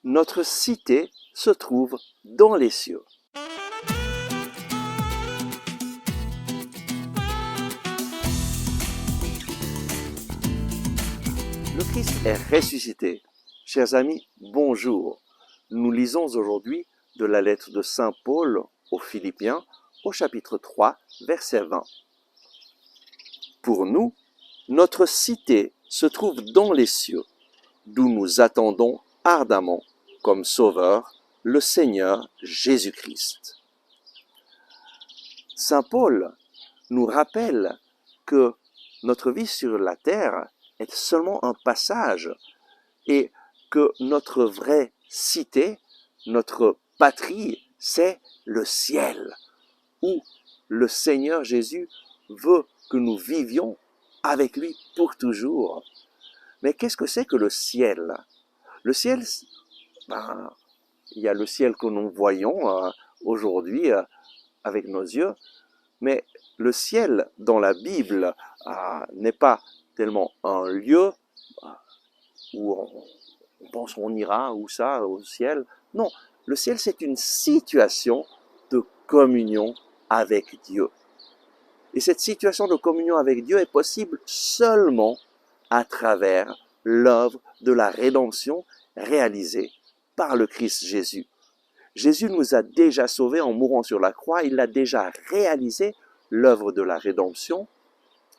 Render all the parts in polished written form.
Notre cité se trouve dans les cieux. Le Christ est ressuscité. Chers amis, bonjour. Nous lisons aujourd'hui de la lettre de Saint Paul aux Philippiens au chapitre 3, verset 20. Pour nous, notre cité se trouve dans les cieux, d'où nous attendons ardemment comme Sauveur le Seigneur Jésus-Christ. Saint Paul nous rappelle que notre vie sur la terre est seulement un passage et que notre vraie cité, notre patrie, c'est le ciel, où le Seigneur Jésus veut que nous vivions avec lui pour toujours. Mais qu'est-ce que c'est que le ciel? Le ciel, il y a le ciel que nous voyons aujourd'hui avec nos yeux, mais le ciel dans la Bible n'est pas tellement un lieu où on pense qu'on ira, où ça, au ciel. Non, le ciel c'est une situation de communion avec Dieu. Et cette situation de communion avec Dieu est possible seulement à travers l'œuvre de la rédemption réalisée par le Christ Jésus. Jésus nous a déjà sauvés en mourant sur la croix, il a déjà réalisé l'œuvre de la rédemption,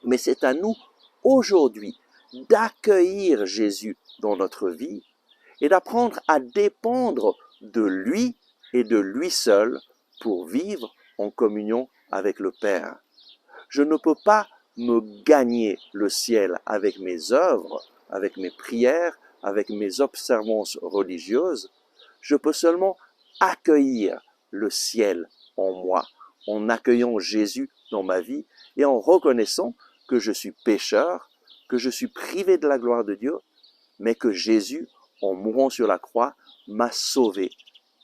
mais c'est à nous aujourd'hui d'accueillir Jésus dans notre vie et d'apprendre à dépendre de lui et de lui seul pour vivre en communion avec le Père. Je ne peux pas me gagner le ciel avec mes œuvres, avec mes prières, avec mes observances religieuses. Je peux seulement accueillir le ciel en moi, en accueillant Jésus dans ma vie et en reconnaissant que je suis pécheur, que je suis privé de la gloire de Dieu, mais que Jésus, en mourant sur la croix, m'a sauvé,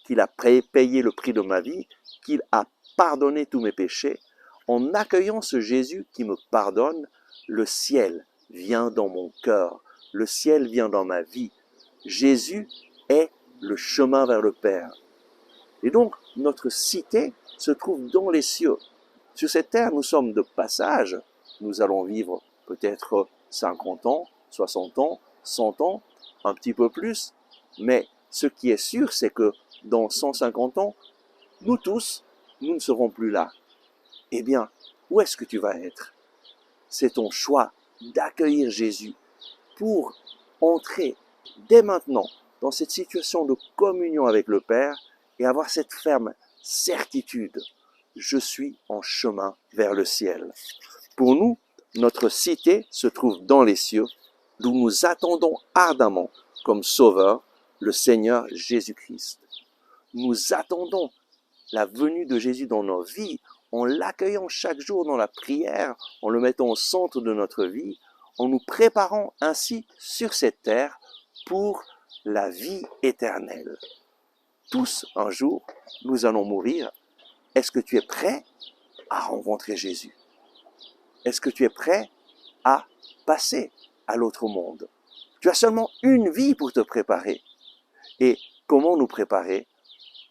qu'il a payé le prix de ma vie, qu'il a pardonné tous mes péchés. En accueillant ce Jésus qui me pardonne, le ciel vient dans mon cœur, le ciel vient dans ma vie. Jésus est le chemin vers le Père. Et donc, notre cité se trouve dans les cieux. Sur cette terre, nous sommes de passage. Nous allons vivre peut-être 50 ans, 60 ans, 100 ans, un petit peu plus. Mais ce qui est sûr, c'est que dans 150 ans, nous tous, nous ne serons plus là. Eh bien, où est-ce que tu vas être? C'est ton choix d'accueillir Jésus pour entrer dès maintenant dans cette situation de communion avec le Père et avoir cette ferme certitude. Je suis en chemin vers le ciel. Pour nous, notre cité se trouve dans les cieux, d'où nous attendons ardemment comme Sauveur le Seigneur Jésus-Christ. Nous attendons la venue de Jésus dans nos vies, en l'accueillant chaque jour dans la prière, en le mettant au centre de notre vie, en nous préparant ainsi sur cette terre pour la vie éternelle. Tous, un jour, nous allons mourir. Est-ce que tu es prêt à rencontrer Jésus? Est-ce que tu es prêt à passer à l'autre monde? Tu as seulement une vie pour te préparer. Et comment nous préparer?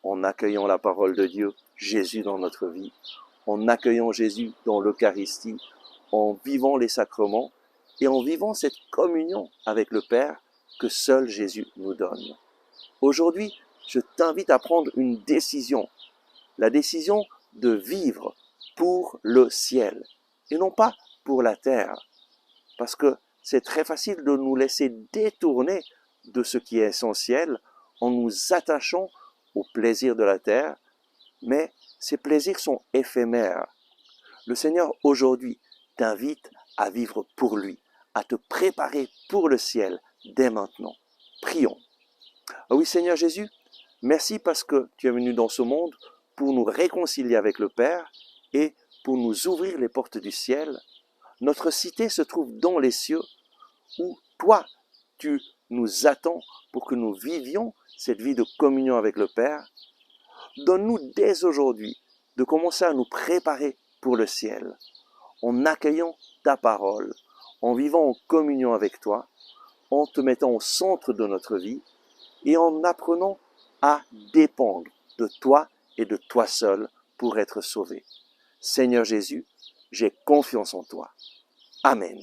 En accueillant la parole de Dieu, Jésus dans notre vie, en accueillant Jésus dans l'Eucharistie, en vivant les sacrements et en vivant cette communion avec le Père que seul Jésus nous donne. Aujourd'hui, je t'invite à prendre une décision, la décision de vivre pour le ciel et non pas pour la terre, parce que c'est très facile de nous laisser détourner de ce qui est essentiel en nous attachant aux plaisirs de la terre, mais ces plaisirs sont éphémères. Le Seigneur aujourd'hui t'invite à vivre pour lui, à te préparer pour le ciel dès maintenant. Prions. Ah oui, Seigneur Jésus, merci parce que tu es venu dans ce monde pour nous réconcilier avec le Père et pour nous ouvrir les portes du ciel. Notre cité se trouve dans les cieux où toi, tu nous attends pour que nous vivions cette vie de communion avec le Père. Donne-nous dès aujourd'hui de commencer à nous préparer pour le ciel, en accueillant ta parole, en vivant en communion avec toi, en te mettant au centre de notre vie et en apprenant à dépendre de toi et de toi seul pour être sauvé. Seigneur Jésus, j'ai confiance en toi. Amen.